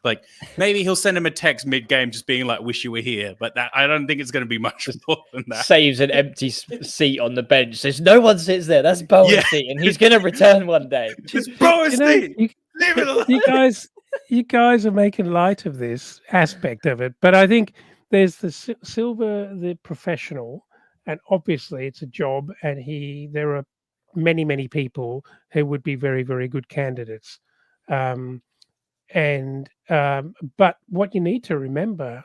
Like maybe he'll send him a text mid game, just being like, "Wish you were here." But that I don't think it's going to be much more than that. saves an empty seat on the bench. Says no one sits there. That's Bowen's Yeah. seat, and he's going to return one day. It's Boa's You know, thing. you, Leave it alone. you guys are making light of this aspect of it, but I think there's the Silver, the professional, and obviously it's a job, and there are many people who would be very very good candidates, um, but what you need to remember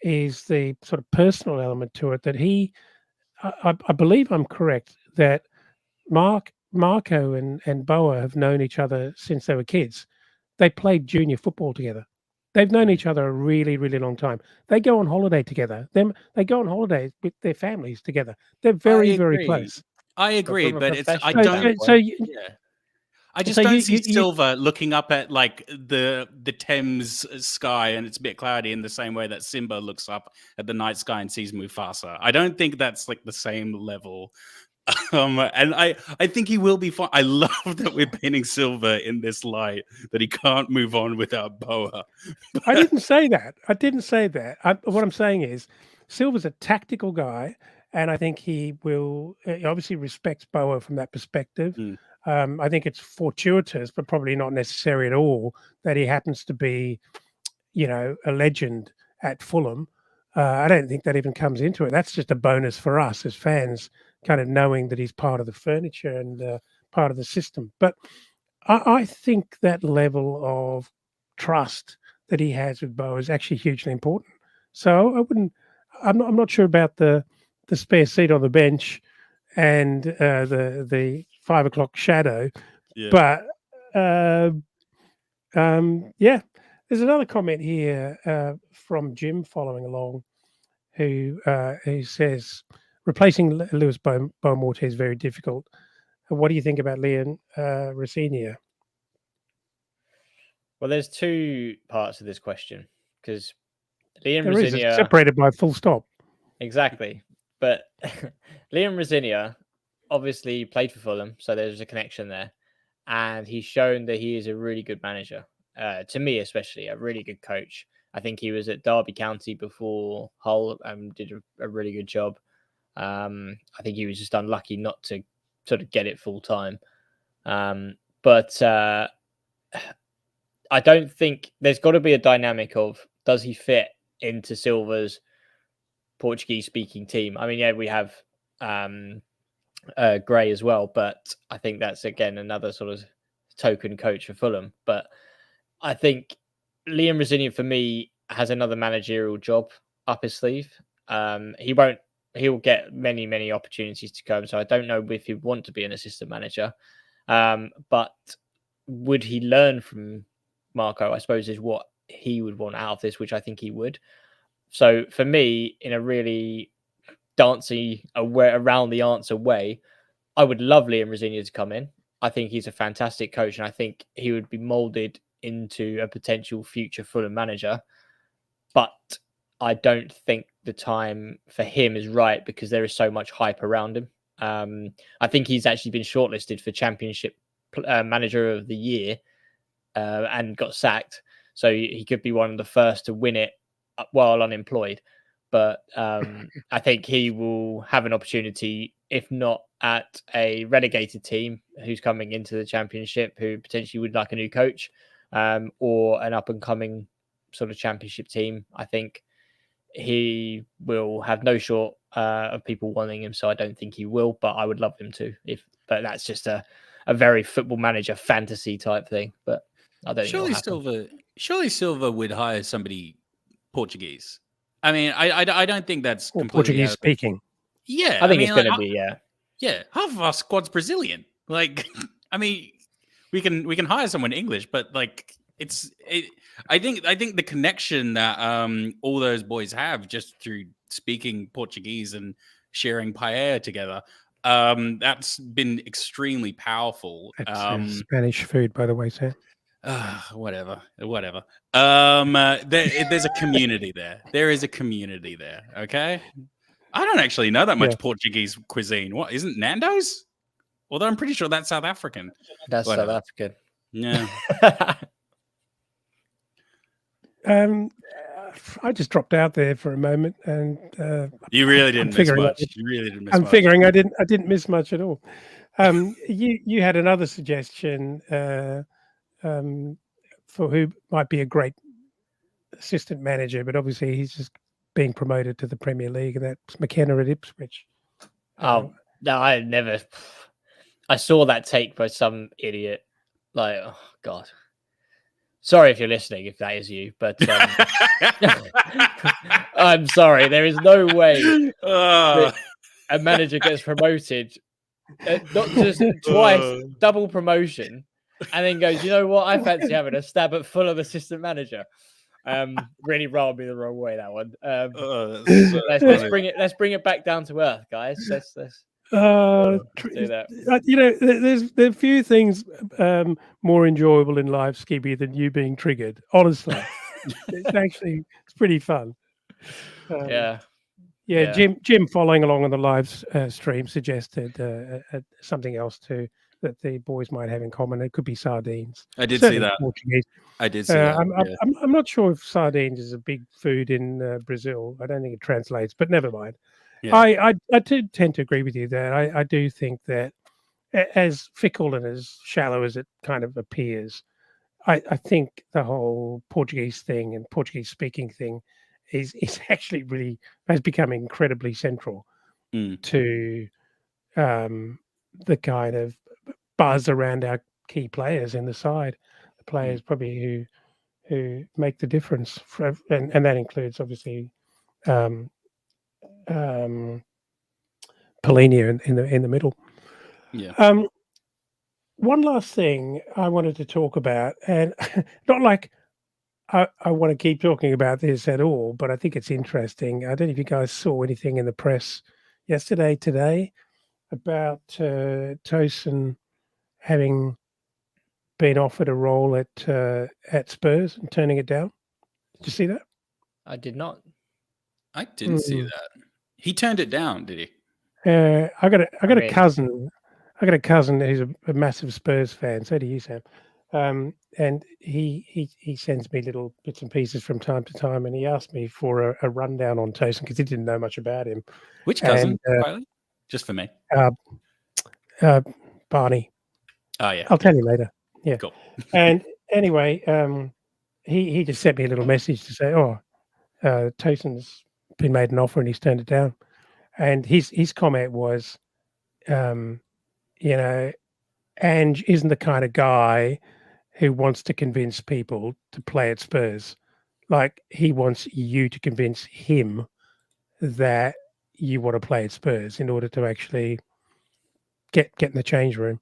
is the sort of personal element to it that I believe I'm correct that Marco and Boa have known each other since they were kids. They played junior football together. They've known each other a really, really long time. They go on holiday together. They go on holiday with their families together. They're very, very close. I agree, from a but I professional don't. So you, Yeah. I just so don't you, see you Silva looking up at like the Thames sky and it's a bit cloudy in the same way that Simba looks up at the night sky and sees Mufasa. I don't think that's like the same level. And I think he will be fine. I love that we're painting Silva in this light that he can't move on without Boa. I didn't say that. I didn't say that. What I'm saying is, Silver's a tactical guy, and I think he will. He obviously respects Boa from that perspective. Mm. I think it's fortuitous, but probably not necessary at all, that he happens to be, a legend at Fulham. I don't think that even comes into it. That's just a bonus for us as fans, kind of knowing that he's part of the furniture and part of the system. But I think that level of trust that he has with Bo is actually hugely important. So I wouldn't. I'm not sure about the spare seat on the bench and the 5 o'clock shadow, Yeah. but yeah. There's another comment here from Jim following along, who says replacing Lewis Beaumont is very difficult. What do you think about Leon Rossignol? Well, there's two parts of this question because Liam There is. It's Rosinia, separated by a full stop. exactly, but Liam Rosinia obviously played for Fulham, so there's a connection there, and he's shown that he is a really good manager. To me, especially, a really good coach. I think he was at Derby County before Hull and did a really good job. I think he was just unlucky not to sort of get it full time. But I don't think there's got to be a dynamic of does he fit into Silva's Portuguese speaking team? I mean, yeah, we have Gray as well, but I think that's again another sort of token coach for Fulham. But I think Liam Rosignol for me has another managerial job up his sleeve. He'll get many opportunities to come. So I don't know if he'd want to be an assistant manager. But would he learn from Marco? I suppose is what he would want out of this, which I think he would. So for me, in a really dancey around the answer way, I would love Liam Rosignol to come in. I think he's a fantastic coach, and I think he would be molded into a potential future Fulham manager. But I don't think the time for him is right because there is so much hype around him. I think he's actually been shortlisted for Championship manager of the year and got sacked. So he could be one of the first to win it while unemployed. But I think he will have an opportunity, if not at a relegated team who's coming into the championship, who potentially would like a new coach, or an up and coming sort of championship team. I think he will have no short of people wanting him. So I don't think he will, but I would love him to. But that's just a very Football Manager fantasy type thing. But I don't think it'll happen. Surely Silva would hire somebody Portuguese. I mean, I don't think that's Or completely Portuguese speaking. Yeah, I think it's going to be half of our squad's Brazilian. Like, I mean, we can hire someone English, but like I think the connection that all those boys have just through speaking Portuguese and sharing paella together, that's been extremely powerful. That's Spanish food, by the way, Sam. Whatever. There's a community there. There is a community there. Okay. I don't actually know that much Portuguese cuisine. What isn't Nando's? Although I'm pretty sure that's South African. That's South African. Yeah. I just dropped out there for a moment, and you really didn't miss much. You really didn't miss much. I'm figuring I didn't miss much at all. You had another suggestion for who might be a great assistant manager, but obviously he's just being promoted to the Premier League, and that's McKenna at Ipswich. Oh no, I saw that take by some idiot. Like, oh God. Sorry if you're listening, if that is you, but I'm sorry. There is no way that a manager gets promoted, not just twice, double promotion, and then goes, you know what? I fancy having a stab at Fulham assistant manager. Really rubbed me the wrong way, that one. Let's bring it back down to earth, guys. Let's do that. There are few things more enjoyable in life, Skibby, than you being triggered. Honestly, it's pretty fun. Yeah. Jim, following along on the live stream, suggested something else too that the boys might have in common. It could be sardines. I did see that. Portuguese. I did see that. I'm not sure if sardines is a big food in Brazil. I don't think it translates, but never mind. Yeah. I do tend to agree with you there. I do think that as fickle and as shallow as it kind of appears, I think the whole Portuguese thing and Portuguese speaking thing is actually really has become incredibly central to the kind of buzz around our key players in the side, the players probably who make the difference, and that includes obviously Paulinho in the middle. Yeah. One last thing I wanted to talk about, and not like I want to keep talking about this at all, but I think it's interesting. I don't know if you guys saw anything in the press yesterday, today, about Tosin having been offered a role at Spurs and turning it down. Did you see that? I did not. I didn't see that. He turned it down, did he? I got a cousin. I got a cousin who's a massive Spurs fan. So do you, Sam. And he sends me little bits and pieces from time to time, and he asked me for a rundown on Tosin because he didn't know much about him. Which cousin? Just for me. Barney. Oh yeah. I'll tell you later. Yeah. Cool. And anyway, he just sent me a little message to say, Tosin's been made an offer and he's turned it down. And his comment was, Ange isn't the kind of guy who wants to convince people to play at Spurs. Like, he wants you to convince him that you want to play at Spurs in order to actually get in the change room.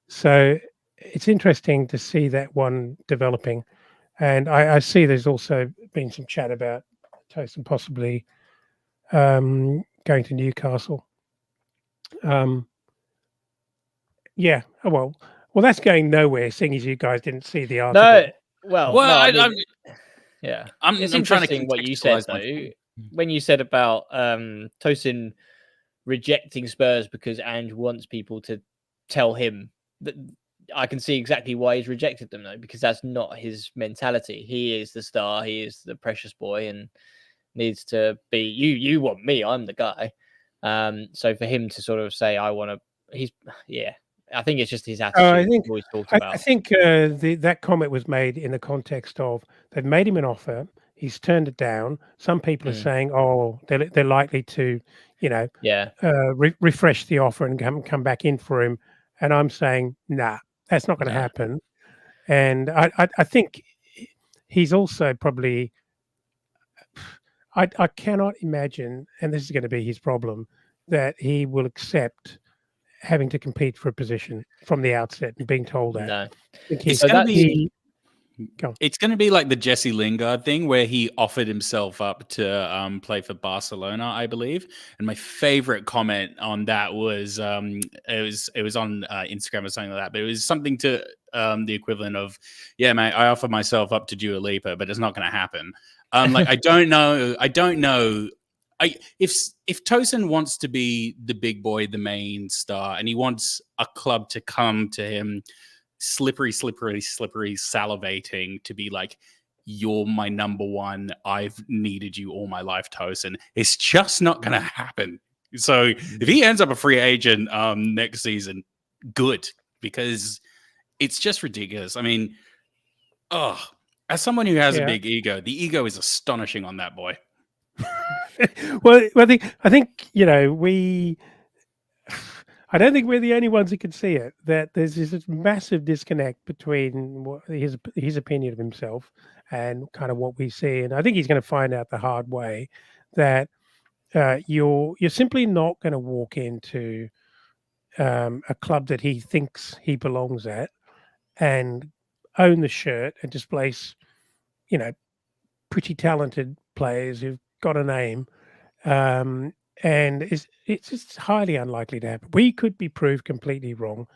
So it's interesting to see that one developing. And I see there's also been some chat about Tosin possibly going to Newcastle. Yeah. Well, that's going nowhere, seeing as you guys didn't see the article. It's interesting what you said though. When you said about Tosin rejecting Spurs because Ange wants people to tell him I can see exactly why he's rejected them though, because that's not his mentality. He is the star, he is the precious boy, and needs to be. You want me? I'm the guy. So for him to sort of say, "I want to," I think it's just his attitude. I think He's always talked I about. think that comment was made in the context of they've made him an offer, he's turned it down. Some people are saying, "Oh, they're likely to, you know, Yeah, refresh the offer and come back in for him." And I'm saying, "Nah, that's not going to no, happen." And I think he's also probably I cannot imagine, and this is going to be his problem, that he will accept having to compete for a position from the outset and being told that. no. I think It's So going to that's be go on. It's going to be like the Jesse Lingard thing where he offered himself up to play for Barcelona, I believe. And my favorite comment on that was it was on Instagram or something like that, but it was something to the equivalent of, "Yeah, mate, I offer myself up to Dua Lipa, but it's not going to happen." Like I don't know. If Tosin wants to be the big boy, the main star, and he wants a club to come to him slippery, salivating to be like, "You're my number one. I've needed you all my life, Tosin." It's just not going to happen. So if he ends up a free agent next season, good, because it's just ridiculous. I mean, as someone who has a Yeah. big ego, the ego is astonishing on that boy. Well, I think we. I don't think we're the only ones who can see it. That there's this massive disconnect between his opinion of himself and kind of what we see, and I think he's going to find out the hard way that you're simply not going to walk into a club that he thinks he belongs at and own the shirt and displace, you know, pretty talented players who've got a name. And it's just highly unlikely to happen. We could be proved completely wrong.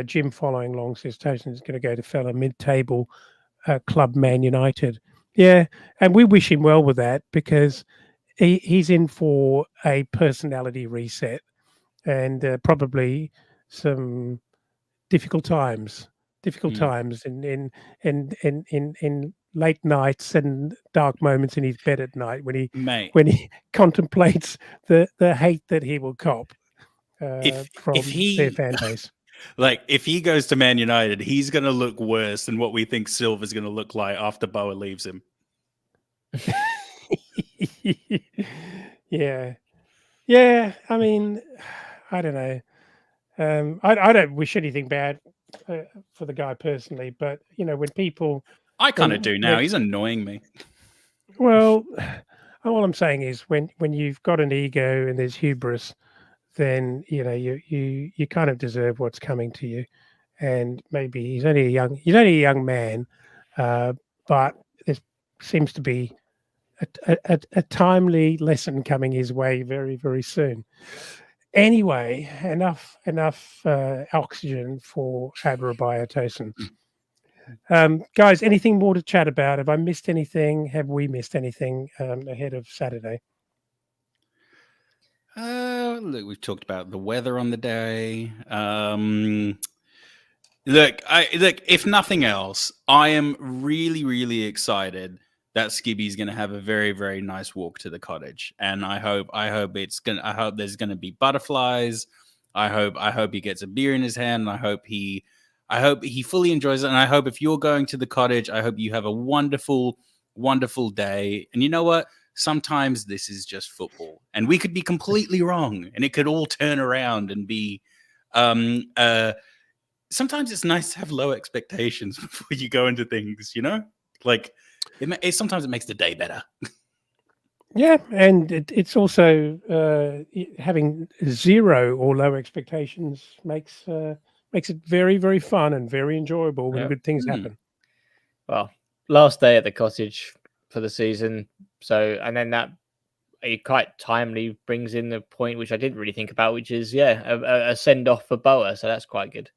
Jim following along says Tosin is going to go to fellow mid-table club Man United. Yeah, and we wish him well with that because he's in for a personality reset and probably some difficult times. Difficult Mm. times in late nights and dark moments in his bed at night Mate, when he contemplates the hate that he will cop if from their he fan base. like if he goes to Man United, he's going to look worse than what we think Silva's going to look like after Boa leaves him. Yeah, yeah. I mean, I don't know. I don't wish anything bad for the guy personally, but when people I kind of when do now. when He's annoying me. well, all I'm saying is when you've got an ego and there's hubris, then you kind of deserve what's coming to you. And maybe he's only a young man, but there seems to be a timely lesson coming his way very, very soon. Anyway, enough oxygen for Adrabaya Tosin. Guys, anything more to chat about? Have I missed anything? Have we missed anything ahead of Saturday? Look, we've talked about the weather on the day. Look, if nothing else, I am really, really excited that Skibby's going to have a very, very nice walk to the cottage, and I hope there's going to be butterflies. I hope he gets a beer in his hand, and I hope he fully enjoys it. And I hope if you're going to the cottage, I hope you have a wonderful, wonderful day. And you know what? Sometimes this is just football, and we could be completely wrong, and it could all turn around and be sometimes it's nice to have low expectations before you go into things, like sometimes it makes the day better. Yeah, and it's also having zero or low expectations makes it very, very fun and very enjoyable when Yep. good things happen. Well, last day at the cottage for the season. So, and then that it quite timely brings in the point which I didn't really think about, which is a send off for Boa. So that's quite good.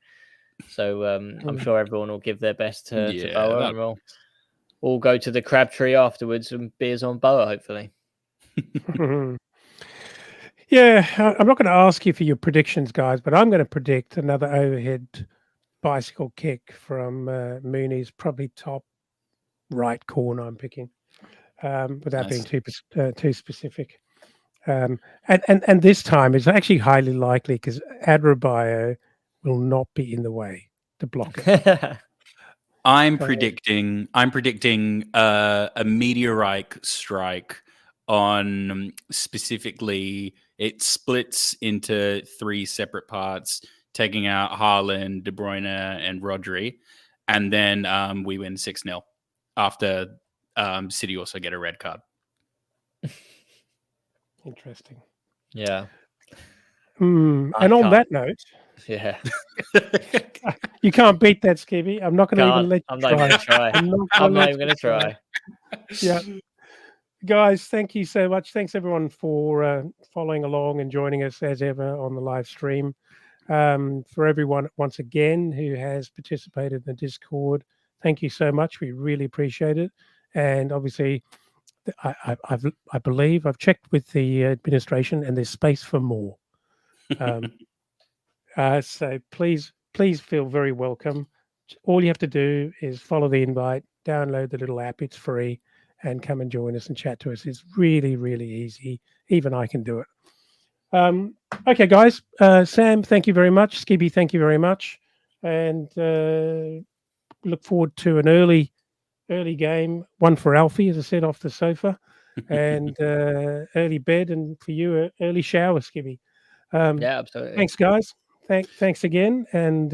So I'm sure everyone will give their best to Boa, and we'll all go to the Crabtree afterwards and beers on Boa, hopefully. Yeah, I'm not going to ask you for your predictions, guys, but I'm going to predict another overhead bicycle kick from Mooney's, probably top right corner. I'm picking, without being too specific. And this time it's actually highly likely because Adebayo will not be in the way to block it. I'm predicting a meteorite strike on specifically it splits into 3 separate parts, taking out Haaland, De Bruyne, and Rodri, and then we win 6-0 after City also get a red card. Interesting. Yeah. And on that note, yeah, you can't beat that, Skibby. I'm not going to even let you I'm not even going to try. I'm not even going to try. Yeah. Guys, thank you so much. Thanks everyone for following along and joining us as ever on the live stream. For everyone once again who has participated in the Discord, thank you so much. We really appreciate it. And obviously, I believe I've checked with the administration, and there's space for more. So please feel very welcome. All you have to do is follow the invite, download the little app. It's free, and come and join us and chat to us. It's really, really easy. Even I can do it. Okay, guys. Sam, thank you very much. Skibby, thank you very much. And look forward to an early game, one for Alfie, as I said, off the sofa, and early bed, and for you, early shower, Skibby. Yeah, absolutely. Thanks, guys. Thanks again, and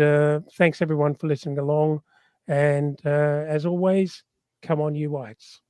thanks everyone for listening along. And as always, come on, you whites.